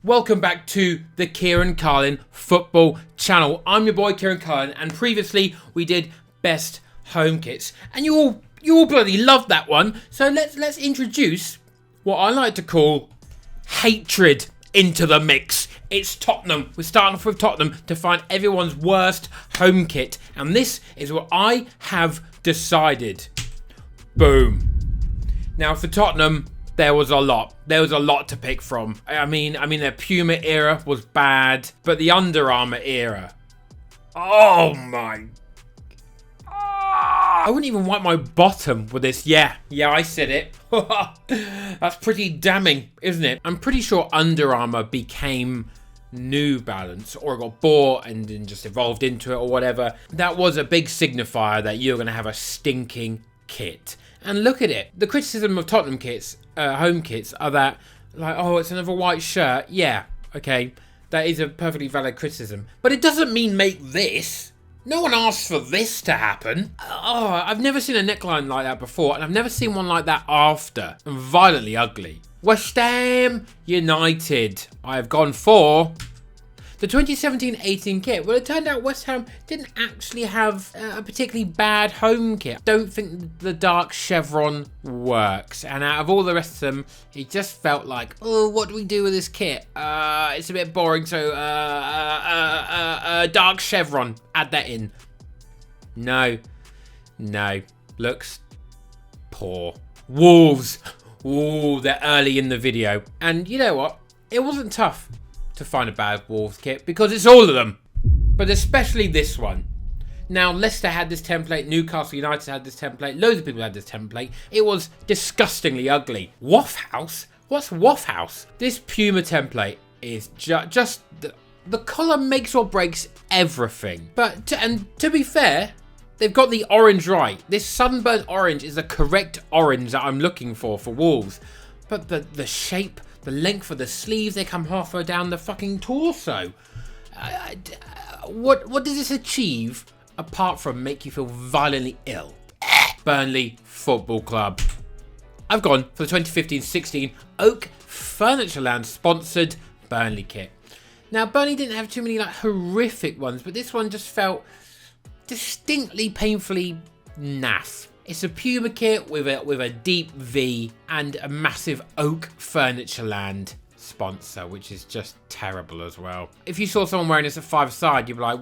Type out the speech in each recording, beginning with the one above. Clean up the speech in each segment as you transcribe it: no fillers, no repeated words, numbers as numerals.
Welcome back to the Kieran Carlin Football Channel. I'm your boy Kieran Carlin, and previously we did best home kits, and you all bloody loved that one. So let's introduce what I like to call hatred into the mix. It's Tottenham. We're starting off with Tottenham to find everyone's worst home kit, and this is what I have decided. Boom. Now for Tottenham, there was a lot. There was a lot to pick from. I mean, their Puma era was bad, but the Under Armour era. Oh my. I wouldn't even wipe my bottom with this. Yeah, I said it. That's pretty damning, isn't it? I'm pretty sure Under Armour became New Balance, or it got bought and then just evolved into it or whatever. That was a big signifier that you're going to have a stinking kit. And look at it. The criticism of Tottenham kits, home kits, are that, like, oh, it's another white shirt. Yeah, okay, that is a perfectly valid criticism. But it doesn't mean make this. No one asked for this to happen. Oh, I've never seen a neckline like that before, and I've never seen one like that after. And violently ugly. West Ham United. I have gone for the 2017-18 kit. Well, it turned out West Ham didn't actually have a particularly bad home kit. Don't think the dark chevron works. And out of all the rest of them, it just felt like, oh, what do we do with this kit? It's a bit boring, so dark chevron. Add that in. No. Looks poor. Wolves. Ooh, they're early in the video. And you know what? It wasn't tough to find a bad Wolves kit, because it's all of them, but especially this one. Now, Leicester had this template, Newcastle United had this template, loads of people had this template. It was disgustingly ugly. Waff House? What's Waff House? This Puma template is just the colour makes or breaks everything. But to be fair, they've got the orange right. This sunburnt orange is the correct orange that I'm looking for Wolves, but the shape, the length of the sleeves, they come halfway down the fucking torso. What does this achieve apart from make you feel violently ill? Burnley Football Club. I've gone for the 2015-16 Oak Furnitureland sponsored Burnley kit. Now, Burnley didn't have too many like horrific ones, but this one just felt distinctly painfully naff. It's a Puma kit with a deep V and a massive Oak Furnitureland sponsor, which is just terrible as well. If you saw someone wearing this at five-a-side, you'd be like,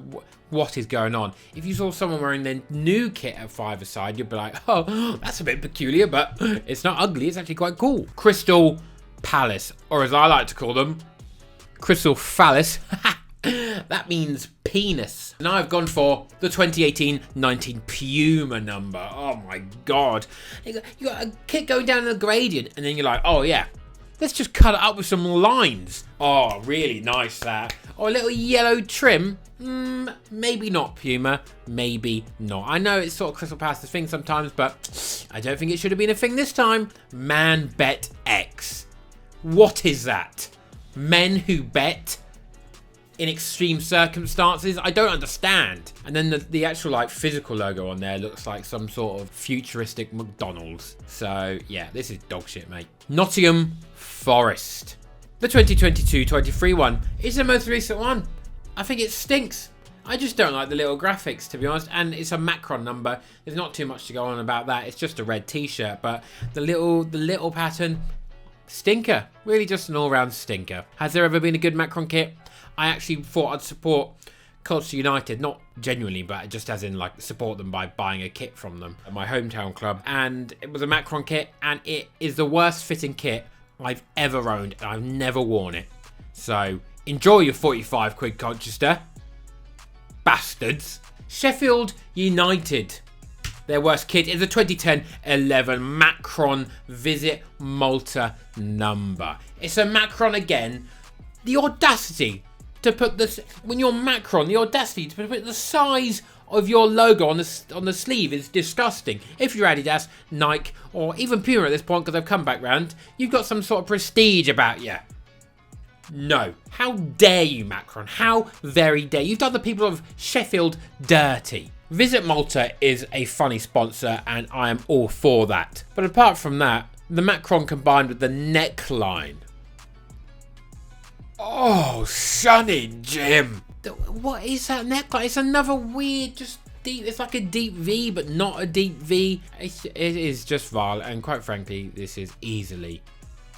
what is going on? If you saw someone wearing their new kit at five-a-side, you'd be like, oh, that's a bit peculiar, but it's not ugly, it's actually quite cool. Crystal Palace, or as I like to call them, Crystal Phallus. That means penis. And I've gone for the 2018-19 Puma number. Oh my god. You got a kit going down a gradient, and then you're like, oh yeah, let's just cut it up with some lines. Oh, really nice that. Or a little yellow trim. Maybe not Puma. Maybe not. I know it's sort of Crystal Palace's thing sometimes, but I don't think it should have been a thing this time. Man Bet X. What is that? Men who bet in extreme circumstances? I don't understand. And then the actual like physical logo on there looks like some sort of futuristic McDonald's. So yeah, this is dog shit, mate. Nottingham Forest. The 2022-23 one is the most recent one. I think it stinks. I just don't like the little graphics, to be honest, and it's a Macron number. There's not too much to go on about that. It's just a red t-shirt, but the little pattern, stinker. Really just an all-round stinker. Has there ever been a good Macron kit? I actually thought I'd support Colchester United, not genuinely, but just as in like support them by buying a kit from them at my hometown club. And it was a Macron kit, and it is the worst fitting kit I've ever owned, and I've never worn it. So enjoy your 45 quid, Colchester bastards. Sheffield United. Their worst kit is a 2010-11 Macron Visit Malta number. It's a Macron again. The audacity to put this, when you're Macron, the audacity to put the size of your logo on the sleeve is disgusting. If you're Adidas, Nike, or even Puma at this point, because they've come back round, you've got some sort of prestige about you. No. How dare you, Macron? How very dare you? You've done the people of Sheffield dirty. Visit Malta is a funny sponsor, and I am all for that. But apart from that, the Macron combined with the neckline. Oh, Sonny Jim. What is that neckline? It's another weird, just deep. It's like a deep V, but not a deep V. It is just vile, and quite frankly, this is easily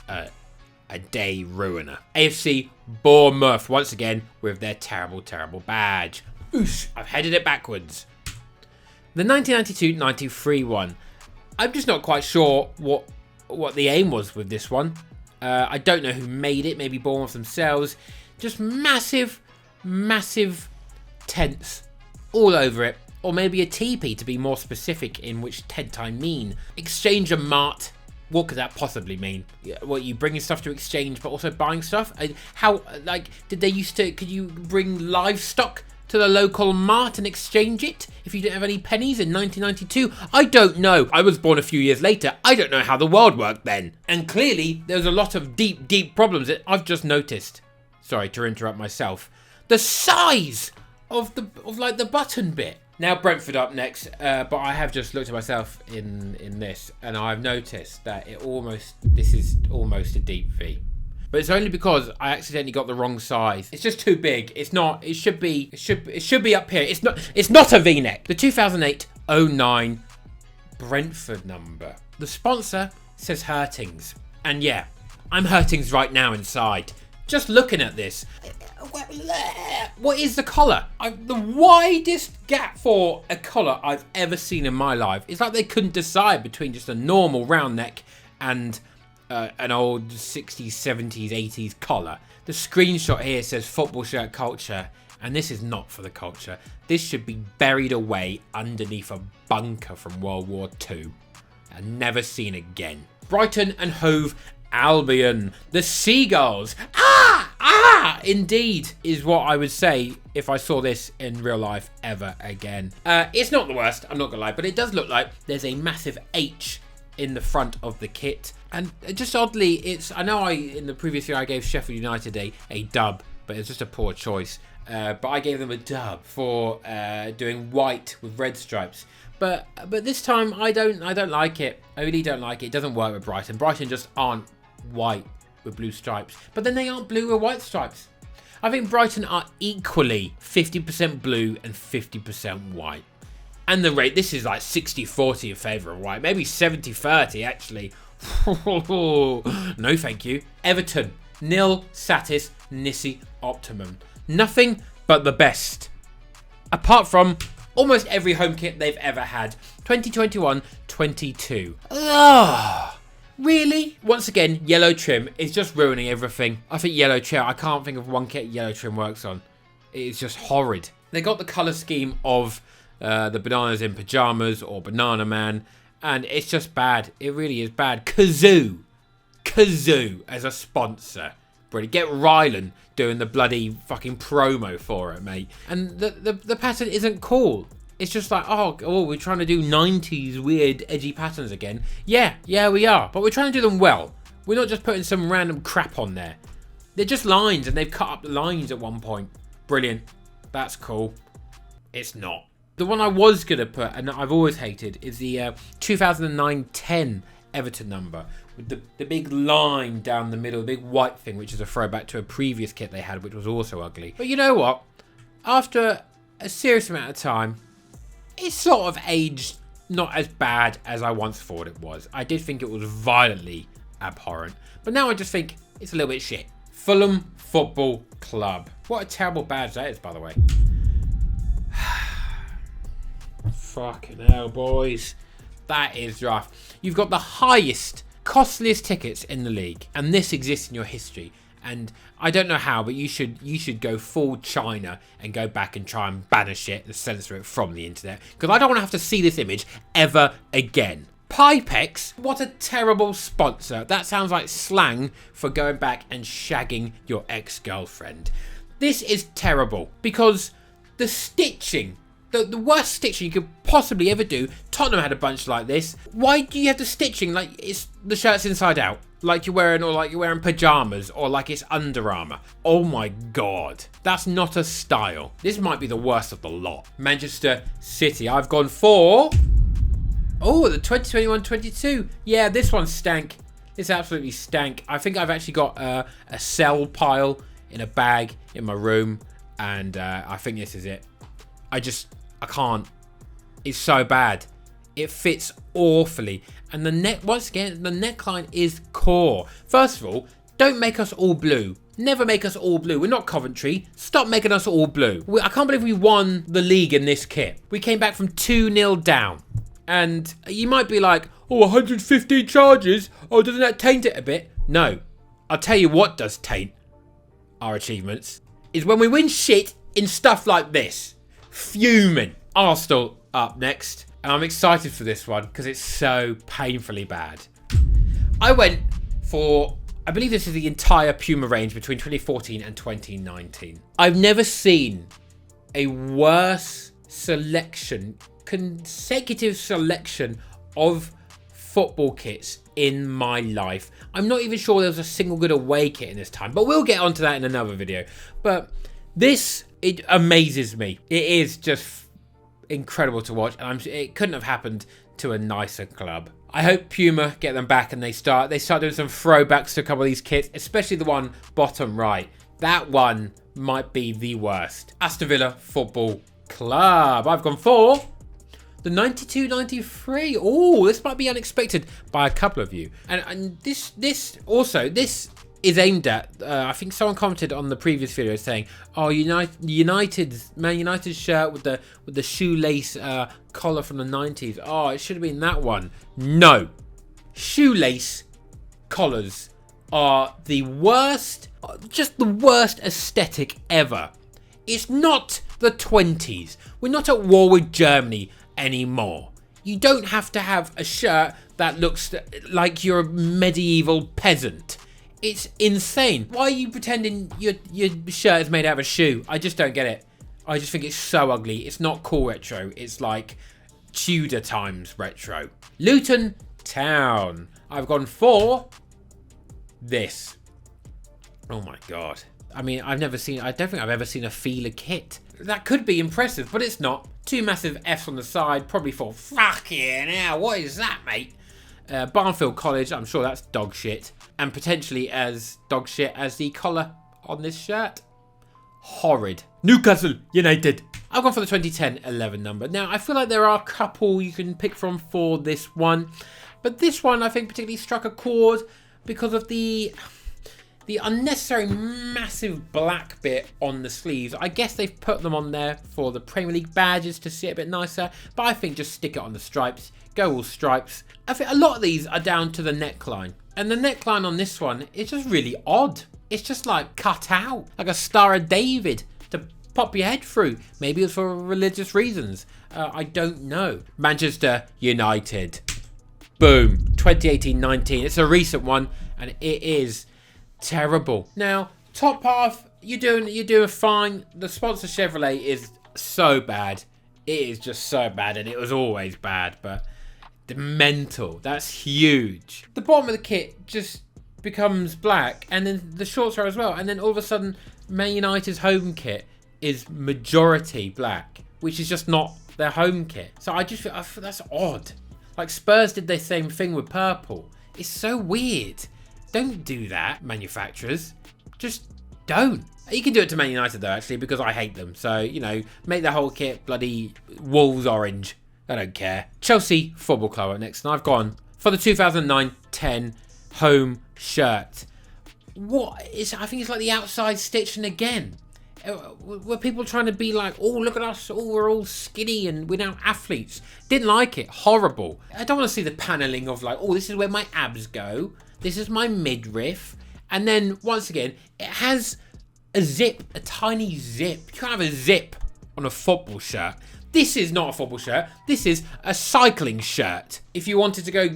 a day ruiner. AFC Bournemouth once again with their terrible, terrible badge. Oosh, I've headed it backwards. The 1992-93 one. I'm just not quite sure what the aim was with this one. I don't know who made it. Maybe Bournemouth themselves. Just massive, massive tents all over it. Or maybe a teepee to be more specific in which tent I mean. Exchange and mart. What could that possibly mean? What, you bringing stuff to exchange but also buying stuff? How, like, did they used to, could you bring livestock to the local mart and exchange it if you didn't have any pennies in 1992? I don't know. I was born a few years later. I don't know how the world worked then. And clearly, there's a lot of deep, deep problems that I've just noticed. Sorry to interrupt myself. The size of the button bit. Now Brentford up next, but I have just looked at myself in this, and I've noticed that this is almost a deep V. But it's only because I accidentally got the wrong size. It's just too big. It's not. It should be up here. It's not a V-neck. The 2008-09 Brentford number. The sponsor says Hurtings, and yeah, I'm Hurtings right now inside. Just looking at this. What is the collar? The widest gap for a collar I've ever seen in my life. It's like they couldn't decide between just a normal round neck and an old 60s, 70s, 80s collar. The screenshot here says football shirt culture, and this is not for the culture. This should be buried away underneath a bunker from World War II and never seen again. Brighton and Hove Albion, the Seagulls. Indeed, is what I would say if I saw this in real life ever again. It's not the worst, I'm not gonna lie, but it does look like there's a massive H in the front of the kit. And just oddly, I know in the previous year I gave Sheffield United a dub, but it's just a poor choice. But I gave them a dub for doing white with red stripes. But this time I don't like it. I really don't like it. It doesn't work with Brighton. Brighton just aren't white with blue stripes. But then they aren't blue with white stripes. I think Brighton are equally 50% blue and 50% white. And the rate, this is like 60-40 in favour of white. Maybe 70-30 actually. No thank you. Everton, nil satis nisi optimum. Nothing but the best. Apart from almost every home kit they've ever had. 2021-22. Ugh. Really? Once again, yellow trim is just ruining everything. I think yellow trim, I can't think of one kit yellow trim works on. It is just horrid. They got the colour scheme of the Bananas in Pyjamas or Banana Man, and it's just bad. It really is bad. Kazoo as a sponsor. Brilliant. Get Rylan doing the bloody fucking promo for it, mate. And the pattern isn't cool. It's just like, oh, we're trying to do 90s weird edgy patterns again. Yeah, we are. But we're trying to do them well. We're not just putting some random crap on there. They're just lines, and they've cut up the lines at one point. Brilliant. That's cool. It's not. The one I was going to put, and I've always hated, is the 2009-10 Everton number. With the big line down the middle, the big white thing, which is a throwback to a previous kit they had, which was also ugly. But you know what? After a serious amount of time, it's sort of aged not as bad as I once thought it was. I did think it was violently abhorrent, but now I just think it's a little bit shit. Fulham Football Club. What a terrible badge that is, by the way. Fucking hell, boys. That is rough. You've got the highest, costliest tickets in the league, and this exists in your history. And I don't know how, but you should go full China and go back and try and banish it and censor it from the internet. Because I don't want to have to see this image ever again. Pipex, what a terrible sponsor. That sounds like slang for going back and shagging your ex-girlfriend. This is terrible because the stitching, the worst stitching you could possibly ever do. Tottenham had a bunch like this. Why do you have the stitching like it's the shirt's inside out? Like you're wearing pajamas, or like it's Under Armour. Oh my god. That's not a style. This might be the worst of the lot. Manchester City. I've gone for... oh, the 2021-22. Yeah, this one stank. This absolutely stank. I think I've actually got a sell pile in a bag in my room, and I think this is it. I can't. It's so bad. It fits awfully, and the neck, once again, the neckline is core. First of all, don't make us all blue. Never make us all blue. We're not Coventry. Stop making us all blue. I can't believe we won the league in this kit. We came back from 2-0 down. And you might be like, oh, 115 charges. Oh, doesn't that taint it a bit? No. I'll tell you what does taint our achievements. Is when we win shit in stuff like this. Fuming. Arsenal up next. And I'm excited for this one because it's so painfully bad. I went for, I believe this is the entire Puma range between 2014 and 2019. I've never seen a worse consecutive selection of football kits in my life. I'm not even sure there was a single good away kit in this time, but we'll get onto that in another video. But this, it amazes me. It is just incredible to watch, and it couldn't have happened to a nicer club. I hope Puma get them back and they start doing some throwbacks to a couple of these kits, especially the one bottom right. That one might be the worst. Aston Villa Football Club. I've gone for the 92-93. Oh, this might be unexpected by a couple of you. And this is aimed at, I think someone commented on the previous video saying, oh, Man United's shirt with the shoelace collar from the 90s. Oh, it should have been that one. No. Shoelace collars are the worst, just the worst aesthetic ever. It's not the 20s. We're not at war with Germany anymore. You don't have to have a shirt that looks like you're a medieval peasant. It's insane. Why are you pretending your shirt is made out of a shoe? I just don't get it. I just think it's so ugly. It's not cool retro. It's like Tudor times retro. Luton Town. I've gone for this. Oh my god. I mean, I don't think I've ever seen a Fila kit. That could be impressive, but it's not. 2 massive Fs on the side, probably for fucking hell. What is that, mate? Barnfield College, I'm sure that's dog shit. And potentially as dog shit as the collar on this shirt. Horrid. Newcastle United. I've gone for the 2010-11 number. Now, I feel like there are a couple you can pick from for this one. But this one, I think, particularly struck a chord because of the unnecessary massive black bit on the sleeves. I guess they've put them on there for the Premier League badges to see it a bit nicer. But I think just stick it on the stripes. Go all stripes. I think a lot of these are down to the neckline. And the neckline on this one is just really odd. It's just like cut out. Like a Star of David to pop your head through. Maybe it's for religious reasons. I don't know. Manchester United. Boom. 2018-19. It's a recent one. And it is terrible. Now, top half, you're doing fine. The sponsor Chevrolet is so bad. It is just so bad. And it was always bad. But the mental, that's huge. The bottom of the kit just becomes black, and then the shorts are as well, and then all of a sudden Man United's home kit is majority black, which is just not their home kit. So I feel that's odd. Like Spurs did the same thing with purple. It's so weird. Don't do that, manufacturers. Just don't. You can do it to Man United though, actually, because I hate them. So, you know, make the whole kit bloody Wolves orange. I don't care. Chelsea Football Club up next, and I've gone for the 2009-10 home shirt. I think it's like the outside stitching again. Were people trying to be like, oh, look at us, oh, we're all skinny and we're now athletes. Didn't like it. Horrible. I don't want to see the paneling of like, oh, this is where my abs go. This is my midriff. And then, once again, it has a zip, a tiny zip. You can't have a zip on a football shirt. This is not a football shirt. This is a cycling shirt. If you wanted to go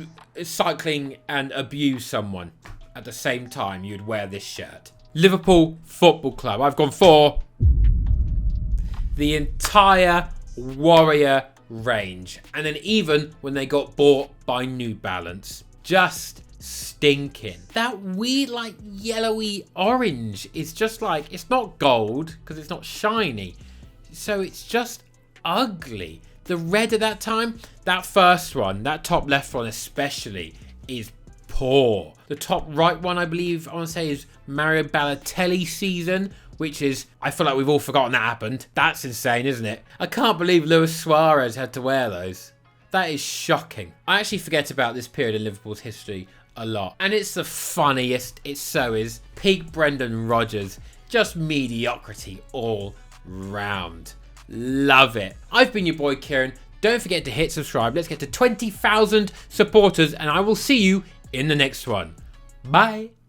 cycling and abuse someone at the same time, you'd wear this shirt. Liverpool Football Club. I've gone for the entire Warrior range. And then even when they got bought by New Balance. Just stinking. That weird like yellowy orange is just like, it's not gold because it's not shiny. So it's just ugly. The red at that time, that first one, that top left one especially, is poor. The top right one, I believe, I want to say, is Mario Balotelli season, which is, I feel like we've all forgotten that happened. That's insane, isn't it? I can't believe Luis Suarez had to wear those. That is shocking. I actually forget about this period in Liverpool's history a lot. And it's the funniest, it so is. Peak Brendan Rodgers. Just mediocrity all round. Love it. I've been your boy Kieran. Don't forget to hit subscribe. Let's get to 20,000 supporters and I will see you in the next one. Bye.